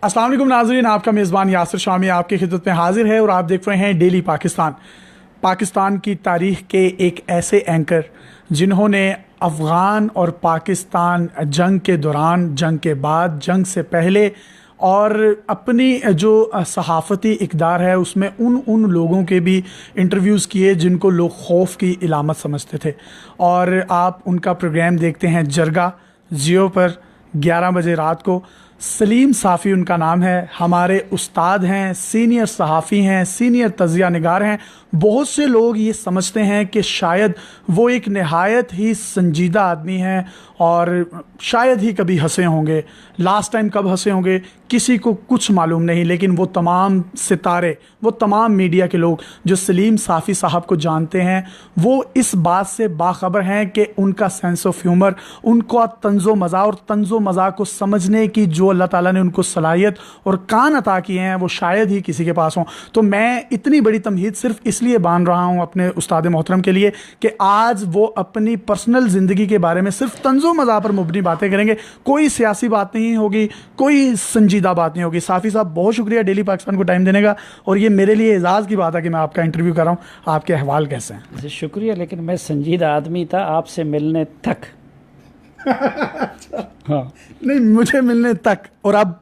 अस्सलाम वालेकुम नाज़रीन, आपका मेज़बान यासिर शामी आपकी खिदमत में हाजिर है और आप देख रहे हैं डेली पाकिस्तान। पाकिस्तान की तारीख़ के एक ऐसे एंकर जिन्होंने अफ़गान और पाकिस्तान जंग के दौरान, जंग के बाद, जंग से पहले और अपनी जो सहाफ़ती इक़दार है उसमें उन लोगों के भी इंटरव्यूज़ किए जिनको लोग खौफ की इलामत समझते थे। और आप उनका प्रोग्राम देखते हैं जरगा जियो पर 11 बजे रात को। सलीम साफ़ी उनका नाम है, हमारे उस्ताद हैं, सीनियर सहाफ़ी हैं, सीनियर तज़िया निगार हैं। बहुत से लोग ये समझते हैं कि शायद वो एक नहायत ही संजीदा आदमी हैं और शायद ही कभी हंसे होंगे। लास्ट टाइम कब हंसे होंगे किसी को कुछ मालूम नहीं, लेकिन वो तमाम सितारे, वो तमाम मीडिया के लोग जो सलीम साफ़ी साहब को जानते हैं वो इस बात से बाखबर हैं कि उनका सेंस ऑफ ह्यूमर, उनका तंज़ो मज़ा और तंज़ो मज़ा को समझने की जो अल्लाह ताला ने उनको सलाहियत और कान अता किए हैं वो शायद ही किसी के पास हों। तो मैं इतनी बड़ी तमहीद सिर्फ इसलिए बांध रहा हूँ अपने उस्ताद मोहतरम के लिए कि आज वो अपनी पर्सनल ज़िंदगी के बारे में सिर्फ तंज़ो मज़ा पर मुबनी बातें करेंगे। कोई सियासी बात नहीं होगी, कोई संजीदा बात नहीं होगी। साफ़ी साहब बहुत शुक्रिया डेली पाकिस्तान को टाइम देने का, और ये मेरे लिए एजाज़ की बात है कि मैं आपका इंटरव्यू कर रहा हूँ। आपके अहवाल कैसे हैं? शुक्रिया, लेकिन मैं संजीदा आदमी था आपसे मिलने तक। हाँ, नहीं मुझे मिलने तक, और अब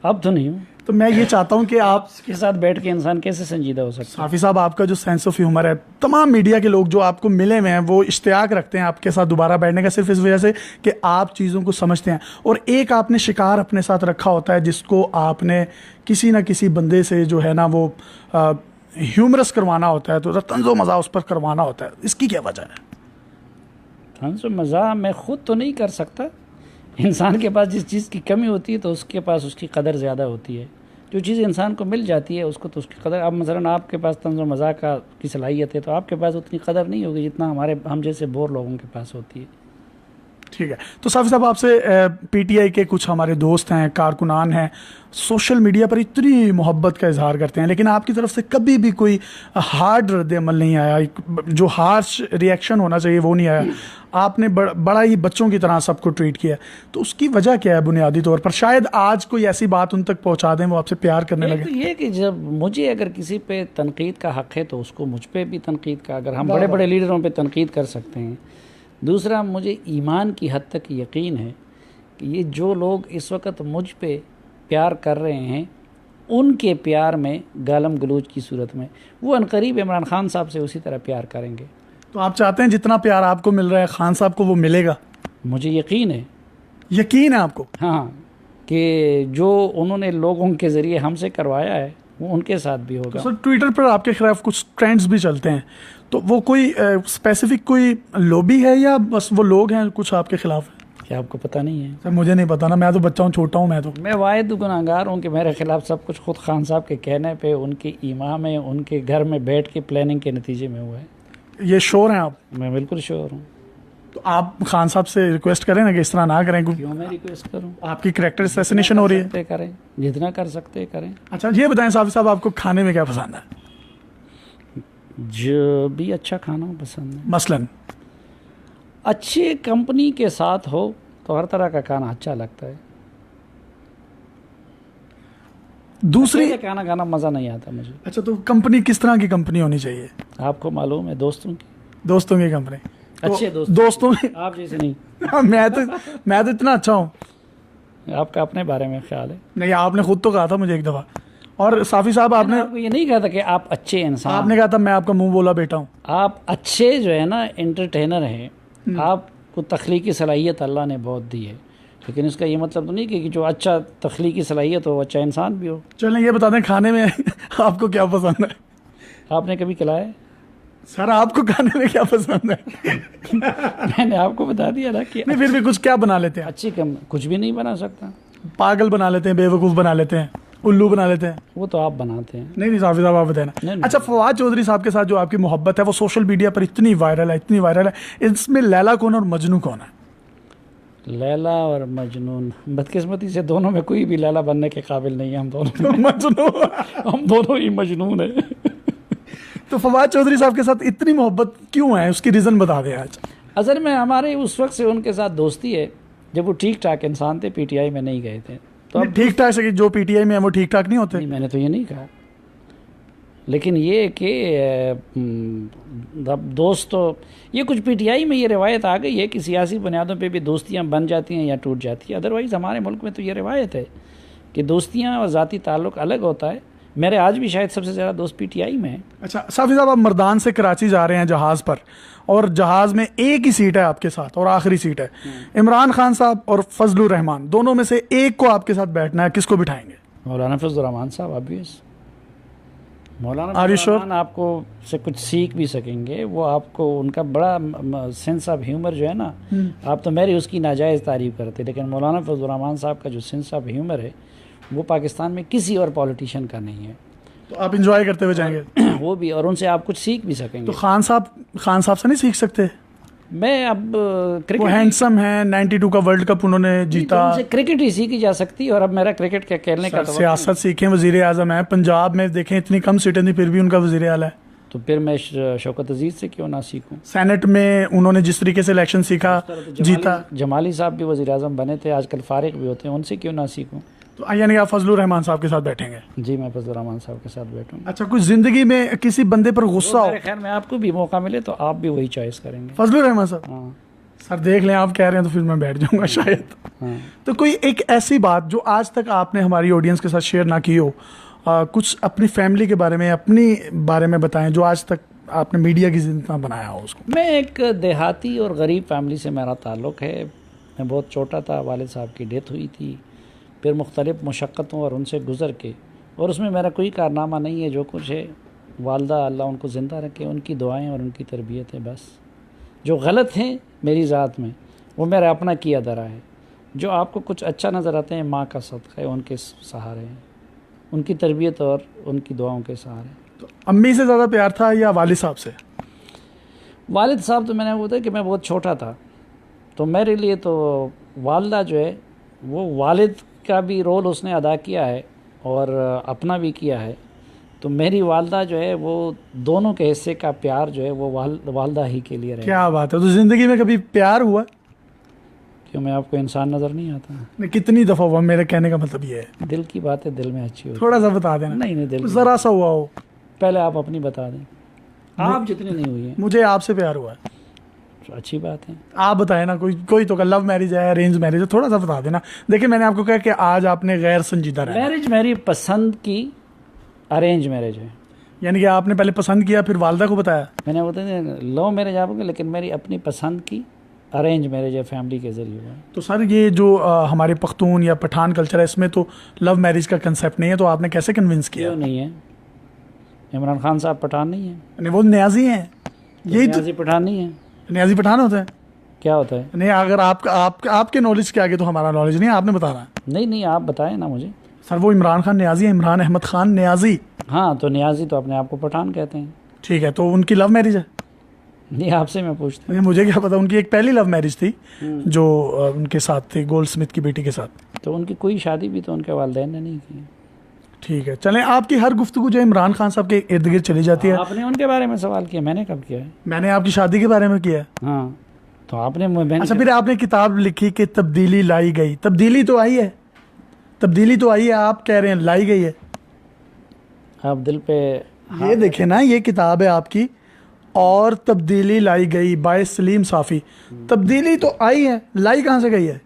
तो नहीं हूँ। तो मैं ये चाहता हूँ कि आपके साथ बैठ के इंसान कैसे संजीदा हो सकता है? साफ़ी साहब, आपका जो सेंस ऑफ ह्यूमर है, तमाम मीडिया के लोग जो आपको मिले हुए हैं वो इश्तियाक रखते हैं आपके साथ दोबारा बैठने का, सिर्फ इस वजह से कि आप चीज़ों को समझते हैं। और एक आपने शिकार अपने साथ रखा होता है जिसको आपने किसी ना किसी बंदे से जो है ना वो ह्यूमरस करवाना होता है, तो तंज़ो मज़ा उस पर करवाना होता है। इसकी क्या वजह है? तंज़ो मज़ा मैं ख़ुद तो नहीं कर सकता। इंसान के पास जिस चीज़ की कमी होती है तो उसके पास उसकी कदर ज़्यादा होती है। जो चीज़ इंसान को मिल जाती है उसको तो उसकी कदर। अब मसलन आपके पास तंज़ो मज़ाक की सलाहियत है तो आपके पास उतनी कदर नहीं होगी जितना हम जैसे बोर लोगों के पास होती है। ठीक है, तो साफ़ी साहब आपसे पीटीआई के कुछ हमारे दोस्त हैं, कारकुनान हैं, सोशल मीडिया पर इतनी मोहब्बत का इजहार करते हैं, लेकिन आपकी तरफ से कभी भी कोई हार्ड रद्द अमल नहीं आया, जो हार्श रिएक्शन होना चाहिए वो नहीं आया। आपने बड़ा ही बच्चों की तरह सबको ट्रीट किया, तो उसकी वजह क्या है बुनियादी तौर पर? शायद आज कोई ऐसी बात उन तक पहुंचा दें वो आपसे प्यार करने लगे। तो ये कि जब मुझे अगर किसी पे तनकीद का हक़ है तो उसको मुझ पे भी तनकीद का, अगर हम बड़े बड़े लीडरों पे तनकीद कर सकते हैं। दूसरा, मुझे ईमान की हद तक यकीन है कि ये जो लोग इस वक्त मुझ पे प्यार कर रहे हैं उनके प्यार में गालम गलोच की सूरत में वो अनकरीब इमरान खान साहब से उसी तरह प्यार करेंगे। तो आप चाहते हैं जितना प्यार आपको मिल रहा है खान साहब को वो मिलेगा? मुझे यकीन है। यकीन है आपको? हाँ, कि जो उन्होंने लोगों के ज़रिए हमसे करवाया है वो उनके साथ भी होगा। तो सर, ट्विटर पर आपके खिलाफ कुछ ट्रेंड्स भी चलते हैं, तो वो कोई स्पेसिफिक कोई लॉबी है या बस वो लोग हैं कुछ आपके खिलाफ? क्या आपको पता नहीं है? सर मुझे नहीं पता ना, मैं तो बच्चा हूँ, छोटा हूँ। मैं वाहिद गुनाहगार हूँ कि मेरे खिलाफ सब कुछ खुद खान साहब के कहने पे, उनकी ईमा में, उनके घर में बैठ के प्लानिंग के नतीजे में हुआ है। ये श्योर हैं आप? मैं बिल्कुल श्योर हूँ। तो आप खान साहब से रिक्वेस्ट करें ना कि इस तरह ना करें। क्यों मैं रिक्वेस्ट करूँ? आपकी कैरेक्टर असैसिनेशन हो रही है। करें, जितना कर सकते करें। अच्छा, ये बताएं साहब आपको खाने में क्या पसंद है? जो भी अच्छा खाना हो पसंद है। मसलन अच्छी कंपनी के साथ हो तो हर तरह का खाना अच्छा लगता है। दूसरी खाना खाना मज़ा नहीं आता मुझे। अच्छा, तो कंपनी किस तरह की कंपनी होनी चाहिए? आपको मालूम है, दोस्तों की कंपनी। अच्छे तो दोस्तों में आप जैसे नहीं। मैं तो इतना अच्छा हूँ। आपका अपने बारे में ख्याल है? नहीं, आपने खुद तो कहा था मुझे एक दफ़ा। और साफ़ी साहब आपने ये नहीं कहा था कि आप अच्छे इंसान, आपने कहा था मैं आपका मुंह बोला बेटा हूँ। आप अच्छे जो है ना एंटरटेनर हैं, आपको तख्लीकी सलाहियत अल्लाह ने बहुत दी है, लेकिन इसका ये मतलब तो नहीं कि जो अच्छा तख्लीकी सलाहियत हो अच्छा इंसान भी हो। चलें, ये बता दें खाने में आपको क्या पसंद है? आपने कभी खिलाया? सर आपको खाने में क्या पसंद है? मैंने आपको बता दिया ना कि नहीं, फिर भी कुछ क्या बना लेते हैं? अच्छी कम कुछ भी नहीं बना सकता। पागल बना लेते हैं, बेवकूफ़ बना लेते हैं, उल्लू बना लेते हैं। वो तो आप बनाते हैं। नहीं साफ़ी साहब आप बताए ना। अच्छा, फवाद चौधरी साहब के साथ जो आपकी मोहब्बत है वो सोशल मीडिया पर इतनी वायरल है, इसमें लैला कौन और मजनू कौन है? लैला और मजनून, बदकिस्मती से दोनों में कोई भी लैला बनने के काबिल नहीं है। हम दोनों मजनू हम दोनों ही मजनून है। तो फवाद चौधरी साहब के साथ इतनी मोहब्बत क्यों है, उसकी रीज़न बता दें आज। असल में हमारे उस वक्त से उनके साथ दोस्ती है जब वो ठीक ठाक इंसान थे, पीटीआई में नहीं गए थे। तो अब ठीक ठाक से जो पीटीआई में है वो ठीक ठाक नहीं होते? नहीं, मैंने तो ये नहीं कहा, लेकिन ये कि दोस्त तो ये कुछ पीटीआई में ये रिवायत आ गई है कि सियासी बुनियादों पे भी दोस्तियां बन जाती हैं या टूट जाती हैं। अदरवाइज़ हमारे मुल्क में तो ये रिवायत है कि दोस्तियां और ज़ाती ताल्लुक़ अलग होता है। मेरे आज भी शायद सबसे ज़्यादा दोस्त पीटीआई में है। अच्छा साफ़ी साहब, आप मर्दान से कराची जा रहे हैं जहाज़ पर, और जहाज़ में एक ही सीट है आपके साथ और आखिरी सीट है। इमरान खान साहब और फजलुर रहमान, दोनों में से एक को आपके साथ बैठना है, किसको बिठाएंगे? मौलाना फजलुर रहमान साहब obvious. Maulana Are you Fazlur sure? Rahman आपको से कुछ सीख भी सकेंगे। वो आपको उनका बड़ा सेंस ऑफ ह्यूमर जो है ना, आप तो मेरी उसकी नाजायज़ तारीफ़ करते, लेकिन मौलाना फजलुर रहमान साहब का जो सेंस ऑफ ह्यूमर है वो पाकिस्तान में किसी और पॉलिटिशियन का नहीं है। तो आप इंजॉय करते हुए जाएंगे? वो भी, और उनसे आप कुछ सीख भी सकेंगे। तो खान साहब से नहीं सीख सकते? मैं अब वो क्रिकेट हैंडसम है, 92 का वर्ल्ड कप उन्होंने जीता। उनसे क्रिकेट ही सीखी जा सकती है, और अब मेरा क्रिकेट के खेलने का तो सियासत सीखें, वजीर आजम है पंजाब में, देखें इतनी कम सीटें थी फिर भी उनका वजीर आला है। तो फिर मैं शौकत अजीज से क्यों ना सीखूं? सेनेट में उन्होंने जिस तरीके से इलेक्शन सीखा, जीता। जमाली साहब भी वजीर आजम बने थे, आजकल फारिग भी होते हैं, उनसे क्यों ना सीखूं? तो यानी आप फजलुर रहमान साहब के साथ बैठेंगे? जी, मैं फजलुर रहमान साहब के साथ बैठूंगा। अच्छा, कुछ जिंदगी में किसी बंदे पर गुस्सा हो? मेरे ख्याल में आपको भी मौका मिले तो आप भी वही चॉइस करेंगे। फजलुर रहमान साहब? हाँ सर देख लें, आप कह रहे हैं तो फिर मैं बैठ जाऊंगा शायद। हाँ। तो कोई एक ऐसी बात जो आज तक आपने हमारी ऑडियंस के साथ शेयर ना की हो, कुछ अपनी फैमिली के बारे में, अपनी बारे में बताएं जो आज तक आपने मीडिया की जिंदगी में बनाया हो उसको। मैं एक देहाती और गरीब फैमिली से मेरा ताल्लुक़ है। मैं बहुत छोटा था, वालिद साहब की डेथ हुई थी, फिर मुख्तलिफ़ मुशक्क़तों और उनसे गुज़र के, और उसमें मेरा कोई कारनामा नहीं है। जो कुछ है वालदा, अल्लाह उनको ज़िंदा रखे, उनकी दुआएं और उनकी तरबियत है बस। जो गलत हैं मेरी ज़ात में वो मेरा अपना किया दरा है। जो आपको कुछ अच्छा नज़र आते हैं, माँ का सदक़ा है, उनके सहारे हैं, उनकी तरबियत और उनकी दुआओं के सहारे। तो अम्मी से ज़्यादा प्यार था या वालिद साहब से? वालिद साहब तो मैंने बताया कि मैं बहुत छोटा था, तो मेरे लिए तो वालदा जो है वो वालिद का भी रोल उसने अदा किया है और अपना भी किया है। तो मेरी वालदा जो है वो दोनों के हिस्से का प्यार जो है वो वालदा ही के लिए रहे। क्या बात है! तो ज़िंदगी में कभी प्यार हुआ? क्यों, मैं आपको इंसान नज़र नहीं आता? नहीं, कितनी दफ़ा हुआ? मेरे कहने का मतलब ये है। दिल की बात है, दिल में अच्छी होती। थोड़ा सा बता देना। नहीं दिल ज़रा सा हुआ हो। पहले आप अपनी बता दें। आप जितनी नहीं हुई है। मुझे आपसे प्यार हुआ है। तो अच्छी बात है। आप बताएं ना, कोई तो लव मैरिज है, अरेंज मैरिज है, थोड़ा सा बता देना। देखिए मैंने आपको कहा कि आज आपने गैर संजीदा रहना। मैरिज मेरी पसंद की अरेंज मैरिज है। यानी कि आपने पहले पसंद किया फिर वालदा को बताया? मैंने बताया लव मैरिज आपको, लेकिन मेरी अपनी पसंद की अरेंज मैरिज है, फैमिली के ज़रिए हुआ। तो सर ये जो हमारे पख्तून या पठान कल्चर है, इसमें तो लव मैरिज का कंसेप्ट नहीं है, तो आपने कैसे कन्विंस किया? क्यों नहीं है? इमरान खान साहब पठान नहीं है? नहीं, वो न्याजी हैं। यही तो न्याजी पठान नहीं है। न्याजी पठान होता है? क्या होता है? नहीं, अगर आपके नॉलेज के आगे तो हमारा नॉलेज नहीं है, आपने बताना। नहीं आप बताएं ना मुझे। सर वो इमरान खान न्याजी है, इमरान अहमद खान न्याजी। हाँ, तो न्याजी तो अपने आप को पठान कहते हैं। ठीक है, तो उनकी लव मैरिज है? नहीं, आपसे मैं पूछता नहीं, मुझे क्या पता। उनकी एक पहली लव मैरिज थी जो उनके साथ थी, गोल्ड स्मिथ की बेटी के साथ। तो उनकी कोई शादी भी तो उनके वालिदैन ने नहीं की। ठीक है, चलें। आपकी हर गुफ्तगू जो इमरान खान साहब के इर्द गिर्द चली जाती है। आपने उनके बारे में सवाल किया, मैंने कब किया है? मैंने आपकी शादी के बारे में किया है। हाँ, तो आपने अच्छा, फिर आपने किताब लिखी कि तब्दीली लाई गई। तब्दीली तो आई है, तब्दीली तो आई है, आप कह रहे हैं लाई गई है। आप दिल पे ये देखें ना, ये किताब है आपकी, और तब्दीली लाई गई बाय सलीम साफ़ी। तब्दीली तो आई है, लाई कहाँ से गई है?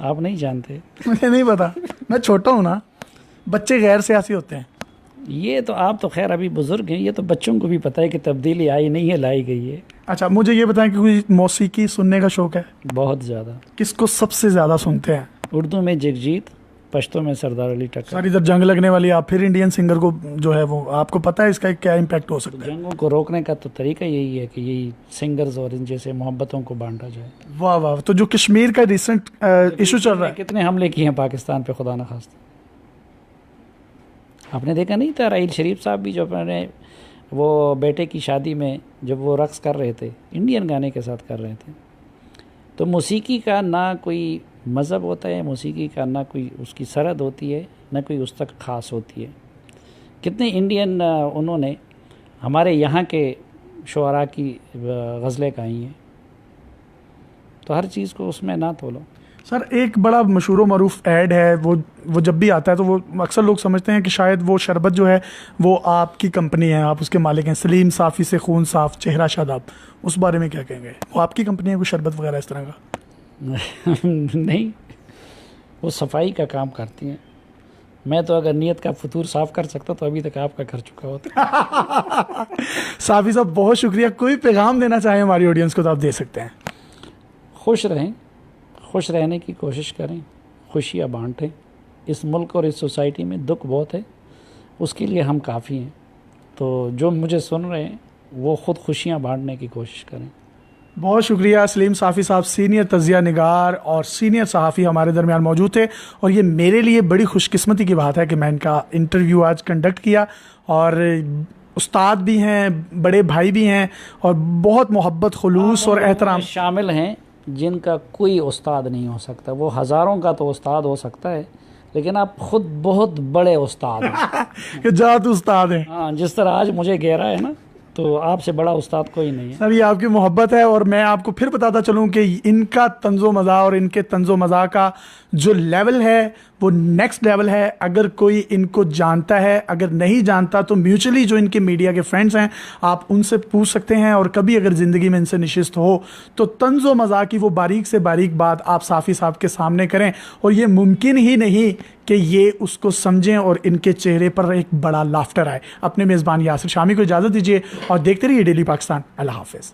आप नहीं जानते? मुझे नहीं पता, मैं छोटा हूँ ना, बच्चे गैर सियासी होते हैं। ये तो आप तो खैर अभी बुजुर्ग हैं, ये तो बच्चों को भी पता है कि तब्दीली आई नहीं है, लाई गई है। अच्छा, मुझे ये बताएं कि कोई मौसीकी सुनने का शौक़ है? बहुत ज़्यादा। किसको सबसे ज़्यादा सुनते हैं? उर्दू में जगजीत, पश्तो में सरदार अली टक्कर। सर इधर जंग लगने वाली, आप फिर इंडियन सिंगर को जो है वो, आपको पता है इसका क्या इम्पैक्ट हो सकता है? जंगों को रोकने का तो तरीका यही है कि यही सिंगर्स और इन जैसे मोहब्बतों को बांटा जाए। वाह वाह। तो जो कश्मीर का रिसेंट इशू चल रहा है, कितने हमले किए हैं पाकिस्तान पे, खुदा न खास्ता। आपने देखा नहीं था राहील शरीफ साहब भी जो अपने वो बेटे की शादी में जब वो रक्स कर रहे थे, इंडियन गाने के साथ कर रहे थे। तो मौसीकी का ना कोई मज़हब होता है, मौसीकी का ना कोई उसकी सरहद होती है, ना कोई उस तक ख़ास होती है। कितने इंडियन उन्होंने हमारे यहाँ के शुअरा की गज़लें गाई हैं। तो हर चीज़ को उसमें ना तोलो। सर एक बड़ा मशहूर मरूफ ऐड है, वो जब भी आता है तो वो अक्सर लोग समझते हैं कि शायद वो शरबत जो है वो आपकी कंपनी है, आप उसके मालिक हैं, सलीम साफ़ी से खून साफ चेहरा शादाब, उस बारे में क्या कहेंगे? वो आपकी कंपनी है कोई शरबत वगैरह इस तरह का? नहीं, वो सफाई का काम करती हैं। मैं तो अगर नीयत का फतूर साफ़ कर सकता तो अभी तक आपका कर चुका होता। साफ़ी साहब बहुत शुक्रिया। कोई पैगाम देना चाहें हमारी ऑडियंस को तो आप दे सकते हैं। खुश रहें, खुश रहने की कोशिश करें, खुशियाँ बांटें। इस मुल्क और इस सोसाइटी में दुख बहुत है, उसके लिए हम काफ़ी हैं। तो जो मुझे सुन रहे हैं वो ख़ुद खुशियाँ बांटने की कोशिश करें। बहुत शुक्रिया। सलीम साफ़ी साहब सीनियर तजिया निगार और सीनियर सहाफ़ी हमारे दरमियान मौजूद थे, और ये मेरे लिए बड़ी खुशकिस्मती की बात है कि मैं इनका इंटरव्यू आज कंडक्ट किया। और उस्ताद भी हैं, बड़े भाई भी हैं, और बहुत मोहब्बत, खुलूस और एहतराम शामिल हैं जिनका कोई उस्ताद नहीं हो सकता। वो हज़ारों का तो उस्ताद हो सकता है, लेकिन आप खुद बहुत बड़े उस्ताद हैं। कि जात उस्ताद हैं। हाँ, जिस तरह आज मुझे गहरा है ना, तो आपसे बड़ा उस्ताद कोई नहीं है। सर ये आपकी मोहब्बत है, और मैं आपको फिर बताता चलूं कि इनका तंज़ो मज़ा और इनके तंज़ो मज़ा का जो लेवल है वो नेक्स्ट लेवल है। अगर कोई इनको जानता है, अगर नहीं जानता तो म्यूचुअली जो इनके मीडिया के फ्रेंड्स हैं आप उनसे पूछ सकते हैं, और कभी अगर ज़िंदगी में इनसे नशिस्त हो तो तंज़ो मज़ा की वो बारीक से बारीक बात आप साफ़ी साहब के सामने करें, और ये मुमकिन ही नहीं कि ये उसको समझें और इनके चेहरे पर एक बड़ा लाफ्टर आए। अपने मेज़बान यासिर शामी को इजाज़त दीजिए और देखते रहिए डेली पाकिस्तान। अल्लाह हाफ़िज़।